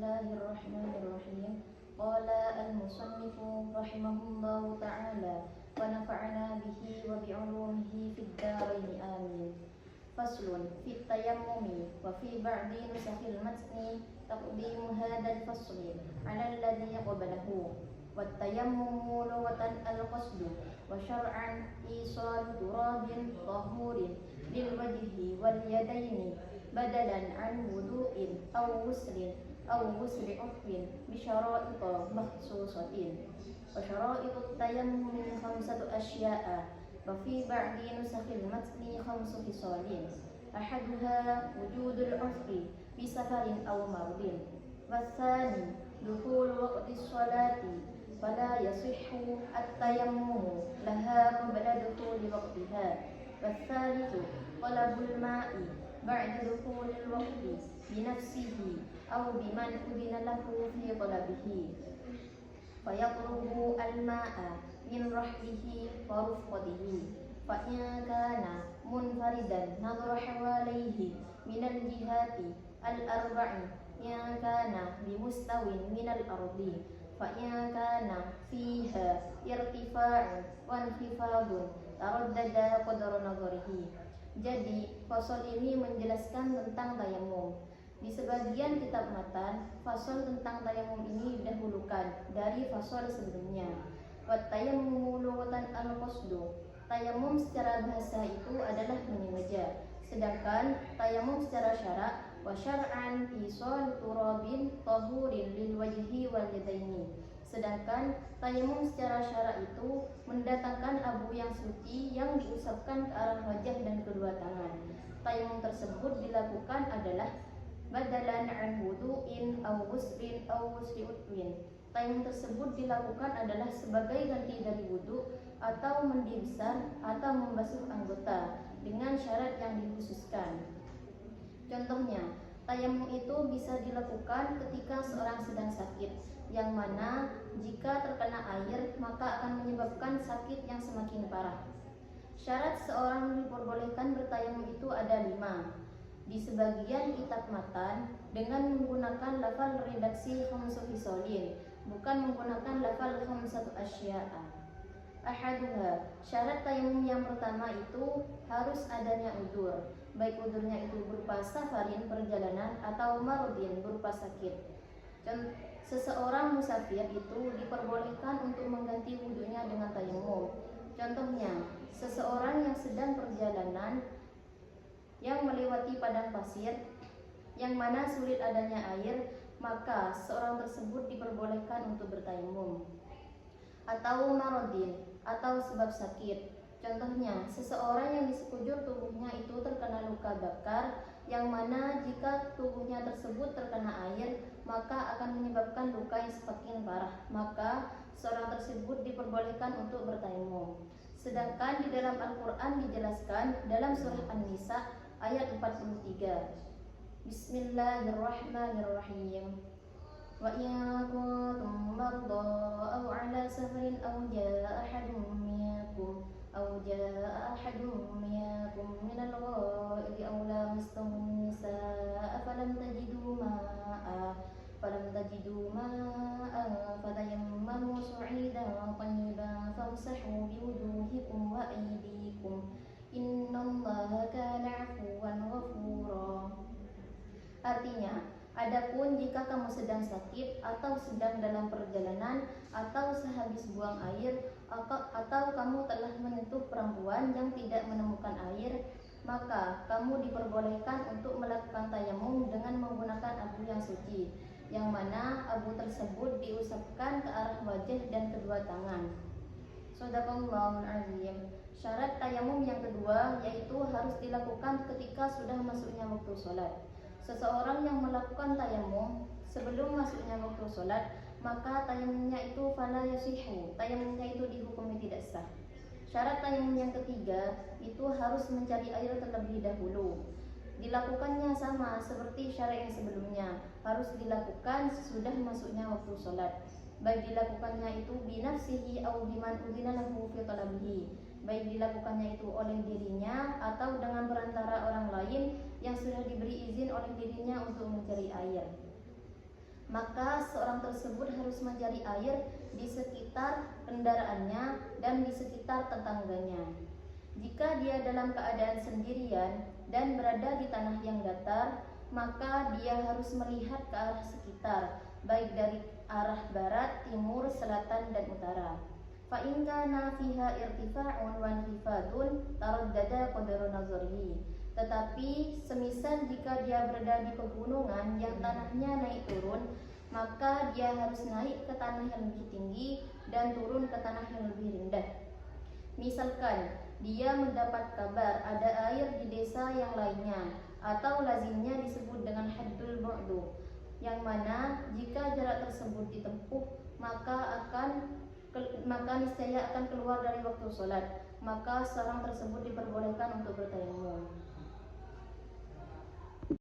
Bismillahirrahmanirrahim. Qala al-musannif rahimahullahu ta'ala wa nafa'ana bihi wa bi'ulumihi fid dharain amin. Faslun fit tayammumi wa fi ba'di nusakhil matni taqdimu hadzal fasli 'ala alladhi qablahu. Wat tayammumu lughatan al-qasdu wa syar'an isal turabin tahurin lil wajhi wal yadaini badalan an wudu'in aw ghuslin aw ghusli udwin bi syara'ita makhsusatin. Wa syara'itut tayammum khamsatu asya'a wa fi ba'di nusakhil matni khamsu khisalin. Ahaduha wujudul udhri bi safarin aw mardin. Watsani dukhul waqti sholati fala yasihhu at-tayammum laha qabla dukhuli waqtiha. Watsalitsu talabul ma'i ba'da dukhulil waqti bi nafsihi aw biman udina lahu fi talabihi fayatlubu al-ma'a min rahlihi wa rufqatihi fa in kana munfaridan nadhara hawalihi min al-jihati al-arba'i in kana bimustawin min al-ardi fa in kana fiha irtifa'un wa inkhifadun taraddada qadra nadharihi. Jadi fasal ini menjelaskan tentang tayammum. Di sebagian kitab matan, fasal tentang tayammum ini didahulukan dari fasal sebelumnya. Wat tayammumu lughatan al-qasdu. Tayammum secara bahasa itu adalah menyengaja. Sedangkan tayammum secara syarak wa syar'an isal turabin tahurin lil wajhi wal yadaini. Sedangkan tayammum secara syarak itu mendatangkan abu yang suci yang diusapkan ke arah wajah dan kedua tangan. Tayammum tersebut dilakukan adalah badalan an wudu'in aw ghuslin aw ghusli udwin. Tayammum tersebut dilakukan adalah sebagai ganti dari wudu atau mandi besar atau membasuh anggota dengan syarat yang dikhususkan. Contohnya, tayammum itu bisa dilakukan ketika seorang sedang sakit, yang mana jika terkena air maka akan menyebabkan sakit yang semakin parah. Syarat seorang diperbolehkan bertayammum itu ada 5. Di sebagian kitab matan dengan menggunakan lafal redaksi khamsu khisalin, bukan menggunakan lafal khamsatu asya'a. Ahaduha, syarat tayammum yang pertama itu harus adanya udzur, baik udzurnya itu berupa safarin perjalanan atau marudin berupa sakit. Seseorang musafir itu diperbolehkan untuk mengganti wudunya dengan tayammum. Contohnya, seseorang yang sedang perjalanan yang melewati padang pasir yang mana sulit adanya air, maka seorang tersebut diperbolehkan untuk bertayammum. Atau maradin, atau sebab sakit. Contohnya, seseorang yang di sekujur tubuhnya itu terkena luka bakar, yang mana jika tubuhnya tersebut terkena air, maka akan menyebabkan luka yang semakin parah. Maka seorang tersebut diperbolehkan untuk bertayammum. Sedangkan di dalam Al-Quran dijelaskan dalam surah An-Nisa ayat 43. Bismillahirrahmanirrahim. Wa in kuntum marda aw ala safarin aw jaa ahadun minkum min al-ghaibi aw lamastum nisaa falam tajidu ma'an fatayammamu sa'idan tayyiban famsahu biwujuhikum wa aydikum innallaha kana 'afuwan ghafura. Artinya, adapun jika kamu sedang sakit atau sedang dalam perjalanan atau sehabis buang air atau kamu telah menyentuh perempuan yang tidak menemukan air, maka kamu diperbolehkan untuk melakukan tayammum dengan menggunakan abu yang suci, yang mana abu tersebut diusapkan ke arah wajah dan kedua tangan. Shadaqallahul azim. Syarat tayammum yang kedua yaitu harus dilakukan ketika sudah masuknya waktu sholat. Seseorang yang melakukan tayammum sebelum masuknya waktu sholat, maka tayammumnya itu fala yasihhu, tayammumnya itu dihukumi tidak sah. Syarat tayammum yang ketiga itu harus mencari air terlebih dahulu. Dilakukannya sama seperti syarat yang sebelumnya, harus dilakukan sesudah masuknya waktu sholat. Baik dilakukannya itu binafsihi aw biman udina lahu fi talabihi, baik dilakukannya itu oleh dirinya atau dengan perantara orang lain yang sudah diberi izin oleh dirinya untuk mencari air. maka seorang tersebut harus mencari air di sekitar kendaraannya dan di sekitar tetangganya. Jika dia dalam keadaan sendirian dan berada di tanah yang datar, maka dia harus melihat ke arah sekitar, baik dari arah barat, timur, selatan, dan utara. Fa in kana fiha irtifa'un wa infifadun taraddada qadru nazarihi. Tetapi semisal jika dia berada di pegunungan yang tanahnya naik turun, maka dia harus naik ke tanah yang lebih tinggi dan turun ke tanah yang lebih rendah. Misalkan dia mendapat kabar ada air di desa yang lainnya, atau lazimnya disebut dengan haddul bu'du, yang mana jika jarak tersebut ditempuh maka niscaya akan keluar dari waktu sholat, maka seorang tersebut diperbolehkan untuk bertayamum.